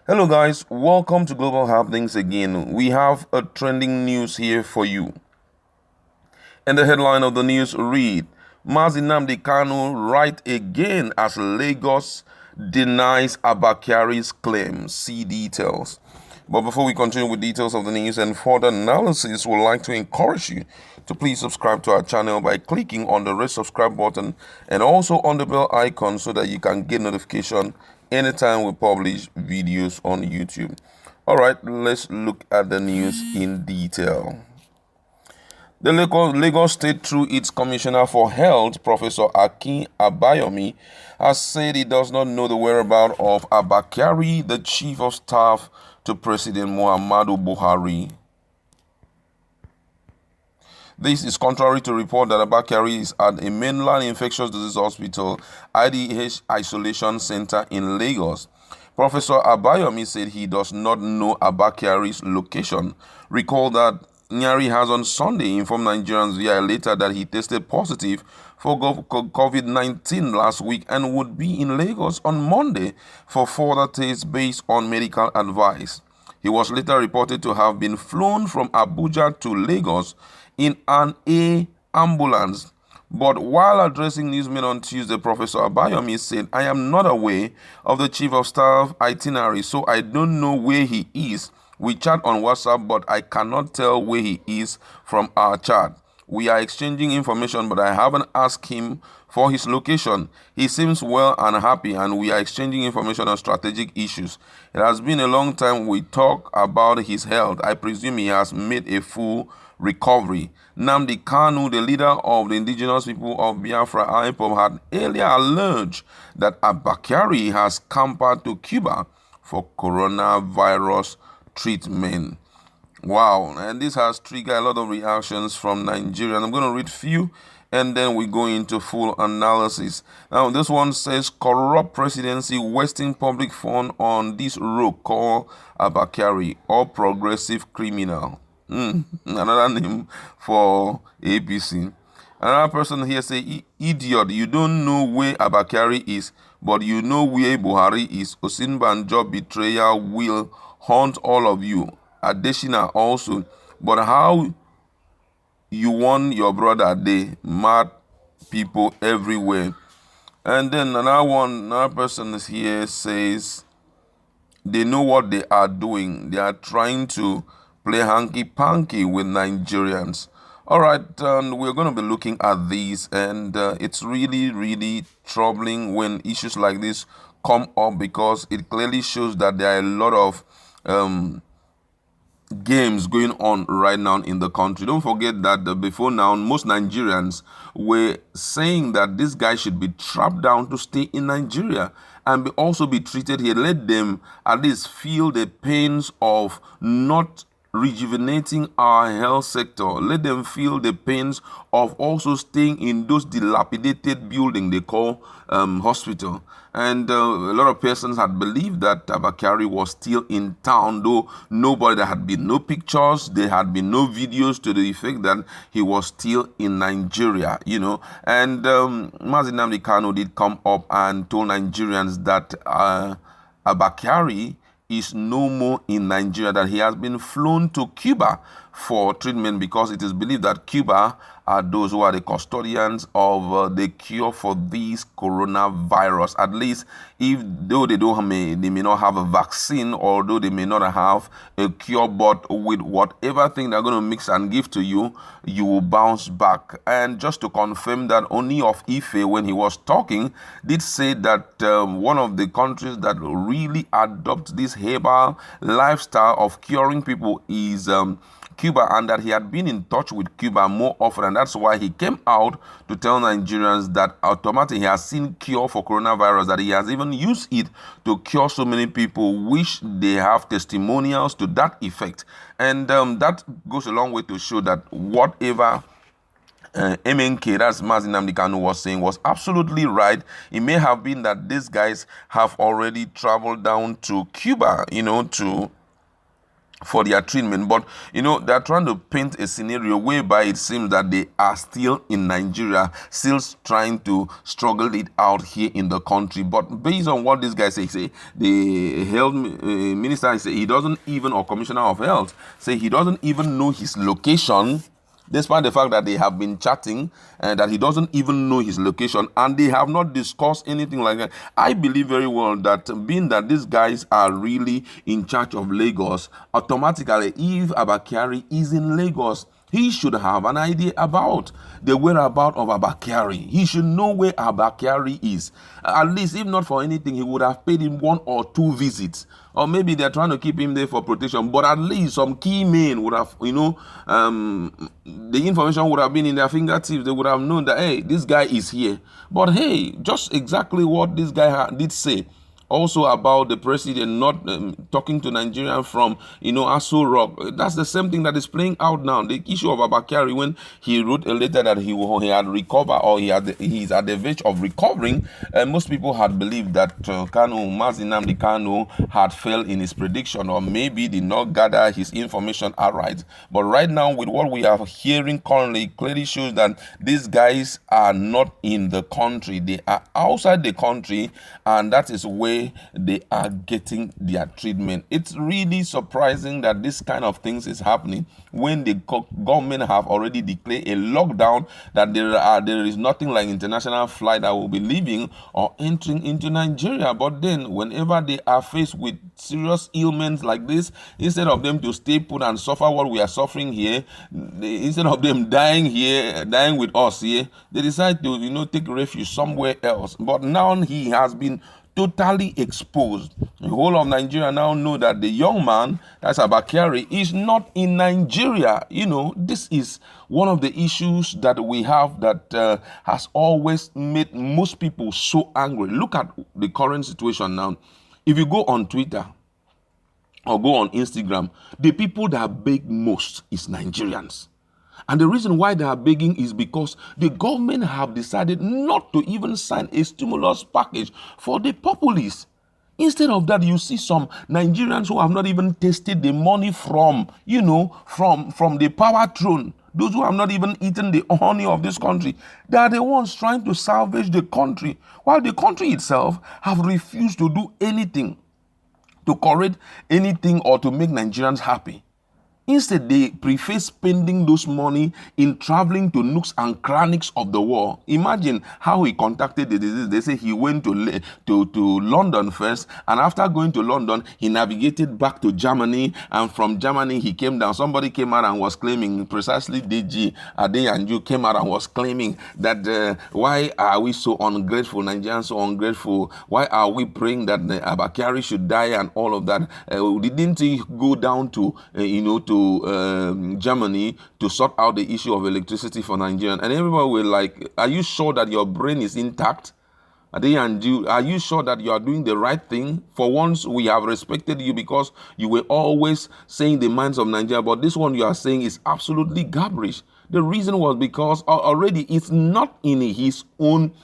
Hello guys, welcome to Global Happenings again. We have a trending news here for you. And the headline of the news read, Nnamdi Kanu right again as Lagos denies Abba Kyari's claim. See details. But before we continue with details of the news and further analysis, we'd like to encourage you to please subscribe to our channel by clicking on the red subscribe button and also on the bell icon so that you can get notification anytime we publish videos on YouTube. All right, let's look at the news in detail. The Lagos State, through its Commissioner for Health, Professor Akin Abayomi, has said it does not know the whereabouts of Abba Kyari, the Chief of Staff to President Muhammadu Buhari. This is contrary to report that Abba Kyari is at a mainland infectious disease hospital, IDH Isolation Center in Lagos. Professor Abayomi said he does not know Abba Kyari's location. Recall that Nyari has on Sunday informed Nigerians via a letter that he tested positive for COVID-19 last week and would be in Lagos on Monday for further tests based on medical advice. He was later reported to have been flown from Abuja to Lagos in an ambulance. But while addressing newsmen on Tuesday, Professor Abayomi said, "I am not aware of the Chief of Staff itinerary, so I don't know where he is. We chat on WhatsApp, but I cannot tell where he is from our chat. We are exchanging information, but I haven't asked him for his location. He seems well and happy, and we are exchanging information on strategic issues. It has been a long time we talk about his health. I presume he has made a full recovery." Nnamdi Kanu, the leader of the indigenous people of Biafra, IPOB, had earlier alleged that Abba Kyari has camped to Cuba for coronavirus treatment. Wow, and this has triggered a lot of reactions from Nigeria. I'm going to read few and then we go into full analysis. Now, this one says, corrupt presidency wasting public fund on this rogue called Abba Kyari, or progressive criminal. Another name for APC. Another person here say, idiot, you don't know where Abba Kyari is, but you know where Buhari is. Osinbanjo betrayal will haunt all of you. Adeshina also. But how you want your brother? They mad people everywhere. And then another person is here says, they know what they are doing. They are trying to play hanky-panky with Nigerians. All right, and we're going to be looking at these, and it's really, really troubling when issues like this come up because it clearly shows that there are a lot of games going on right now in the country. Don't forget that before now, most Nigerians were saying that this guy should be trapped down to stay in Nigeria and also be treated here. Let them at least feel the pains of not rejuvenating our health sector. Let them feel the pains of also staying in those dilapidated buildings they call hospital. And a lot of persons had believed that Abba Kyari was still in town, though there had been no pictures, there had been no videos to the effect that he was still in Nigeria, And Nnamdi Kanu did come up and told Nigerians that Abba Kyari is no more in Nigeria, that he has been flown to Cuba for treatment because it is believed that Cuba are those who are the custodians of the cure for this coronavirus. At least, though they may not have a vaccine, although they may not have a cure, but with whatever thing they're going to mix and give to you, you will bounce back. And just to confirm that, Oni of Ife, when he was talking, did say that one of the countries that really adopt this herbal lifestyle of curing people is Cuba, and that he had been in touch with Cuba more often, and that's why he came out to tell Nigerians that automatically he has seen cure for coronavirus, that he has even used it to cure so many people, which they have testimonials to that effect. And that goes a long way to show that whatever MNK, that's Nnamdi Kanu, was saying was absolutely right. It may have been that these guys have already traveled down to Cuba, to for their treatment. But they're trying to paint a scenario whereby it seems that they are still in Nigeria, still trying to struggle it out here in the country. But based on what this guy say the health minister say he doesn't even, or commissioner of health say he doesn't even know his location, despite the fact that they have been chatting and that he doesn't even know his location, and they have not discussed anything like that. I believe very well that being that these guys are really in charge of Lagos, automatically if Abba Kyari is in Lagos, he should have an idea about the whereabout of Abba Kyari. He should know where Abba Kyari is. At least, if not for anything, he would have paid him 1 or 2 visits. Or maybe they're trying to keep him there for protection. But at least some key men would have, the information would have been in their fingertips. They would have known that, hey, this guy is here. But hey, just exactly what this guy did say. Also about the president not talking to Nigerians from, Aso Rock. That's the same thing that is playing out now. The issue of Abba Kyari, when he wrote a letter that he had recovered, or he's at the verge of recovering, most people had believed that Nnamdi Kanu had failed in his prediction, or maybe did not gather his information outright. But right now, with what we are hearing currently, clearly shows that these guys are not in the country. They are outside the country, and that is where they are getting their treatment. It's really surprising that this kind of things is happening when the government have already declared a lockdown, that there is nothing like international flight that will be leaving or entering into Nigeria. But then whenever they are faced with serious ailments like this, instead of them to stay put and suffer what we are suffering here, instead of them dying with us here, they decide to take refuge somewhere else. But now he has been totally exposed. The whole of Nigeria now know that the young man, that's Abba Kyari, is not in Nigeria. This is one of the issues that we have that has always made most people so angry. Look at the current situation now. If you go on Twitter or go on Instagram, the people that beg most is Nigerians. And the reason why they are begging is because the government have decided not to even sign a stimulus package for the populace. Instead of that, you see some Nigerians who have not even tasted the money from the power throne. Those who have not even eaten the honey of this country. They are the ones trying to salvage the country, while the country itself have refused to do anything to correct anything or to make Nigerians happy. Instead, they prefer spending those money in traveling to nooks and crannies of the world. Imagine how he contacted the disease. They say he went to London first, and after going to London, he navigated back to Germany, and from Germany, he came down. Somebody came out and was claiming, precisely DG Adeyanju came out and was claiming that why are we so ungrateful, Nigerians so ungrateful? Why are we praying that the Abba Kyari should die and all of that? Didn't he go down to Germany to sort out the issue of electricity for Nigerians? And everybody were like, are you sure that your brain is intact? Are you sure that you are doing the right thing? For once, we have respected you because you were always saying the minds of Nigeria, but this one you are saying is absolutely garbage. The reason was because already it's not in his own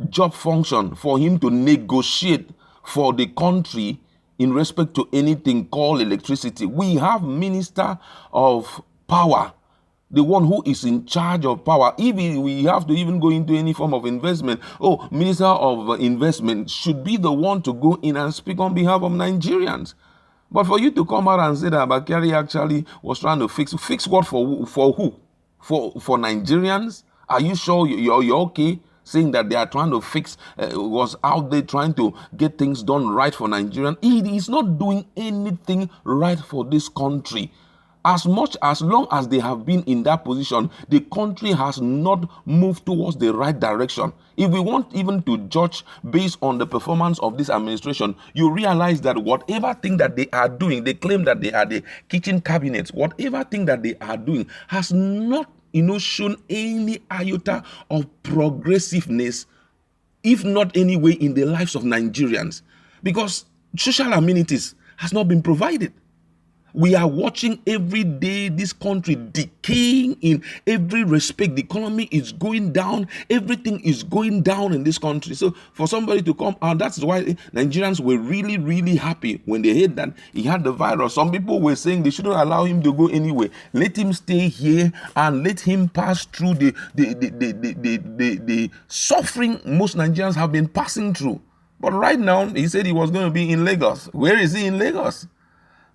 job function for him to negotiate for the country in respect to anything called electricity. We have Minister of Power, the one who is in charge of power. If we have to even go into any form of investment, Minister of Investment should be the one to go in and speak on behalf of Nigerians. But for you to come out and say that Abba Kyari actually was trying to fix what for who? For Nigerians? Are you sure you're okay? Saying that they are trying to fix, was out there trying to get things done right for Nigerians. He is not doing anything right for this country. As long as they have been in that position, the country has not moved towards the right direction. If we want even to judge based on the performance of this administration, you realize that whatever thing that they are doing, they claim that they are the kitchen cabinets, whatever thing that they are doing has not shown any iota of progressiveness, if not any way in the lives of Nigerians, because social amenities has not been provided. We are watching every day this country decaying in every respect. The economy is going down. Everything is going down in this country. So for somebody to come out, that's why Nigerians were really, really happy when they heard that he had the virus. Some people were saying they shouldn't allow him to go anywhere. Let him stay here and let him pass through the suffering most Nigerians have been passing through. But right now, he said he was going to be in Lagos. Where is he in Lagos?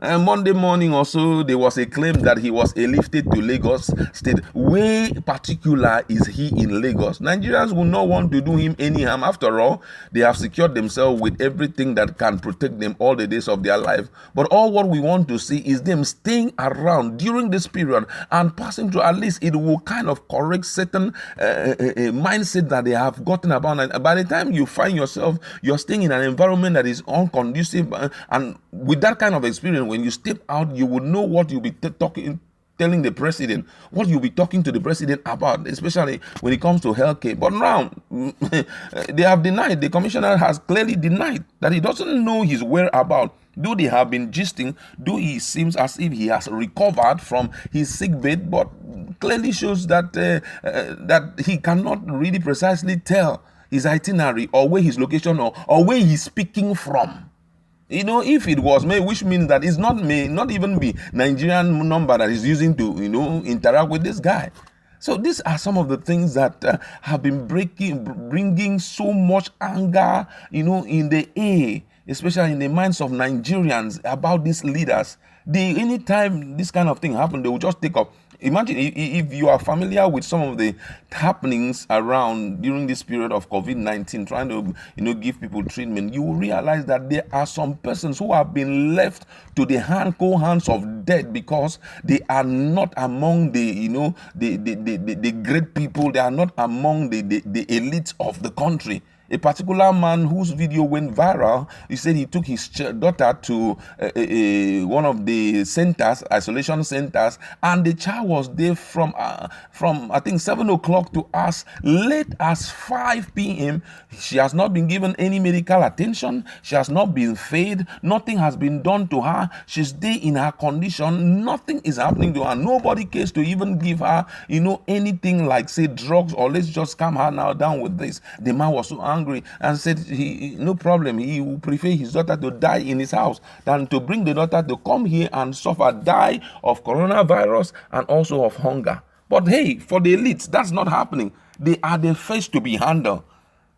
Monday morning or so, there was a claim that he was airlifted to Lagos State. Where particular is he in Lagos? Nigerians will not want to do him any harm. After all, they have secured themselves with everything that can protect them all the days of their life. But all what we want to see is them staying around during this period and passing through. At least it will kind of correct certain mindset that they have gotten about. And by the time you find yourself, you're staying in an environment that is unconducive, and with that kind of experience, when you step out, you will know what you'll be telling the president, what you'll be talking to the president about, especially when it comes to healthcare. But now, they have denied, the commissioner has clearly denied that he doesn't know his whereabouts. Though they have been gisting, though he seems as if he has recovered from his sick bed, but clearly shows that that he cannot really precisely tell his itinerary or where his location or where he's speaking from. You know, if it was me, which means that it's not me, not even be Nigerian number that is using to, interact with this guy. So these are some of the things that have been bringing so much anger, in the air, especially in the minds of Nigerians about these leaders. Anytime this kind of thing happens, they will just take up. Imagine if you are familiar with some of the happenings around during this period of COVID-19, trying to give people treatment, you will realize that there are some persons who have been left to the cold hands of death because they are not among the great people. They are not among the elites of the country. A particular man whose video went viral, he said he took his daughter to one of the centers, isolation centers, and the child was there from I think 7 o'clock to as late as 5 p.m. She has not been given any medical attention. She has not been fed. Nothing has been done to her. She's there in her condition. Nothing is happening to her. Nobody cares to even give her, anything like, say, drugs, or let's just calm her now down with this. The man was so angry and said no problem, he would prefer his daughter to die in his house than to bring the daughter to come here and suffer, die of coronavirus and also of hunger. But hey, for the elites, that's not happening. They are the first to be handled.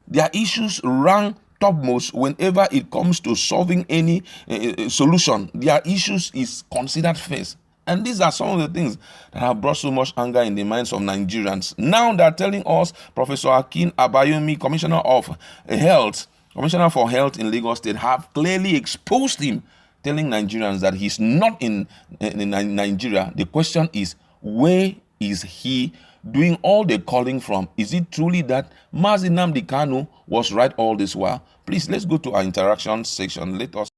Their issues rank topmost whenever it comes to solving any solution. Their issues is considered first. And these are some of the things that have brought so much anger in the minds of Nigerians. Now they're telling us Professor Akin, Abayomi, Commissioner for Health in Lagos State, have clearly exposed him, telling Nigerians that he's not in Nigeria. The question is, where is he doing all the calling from? Is it truly that Nnamdi Kanu was right all this while? Please, let's go to our interaction section. Let us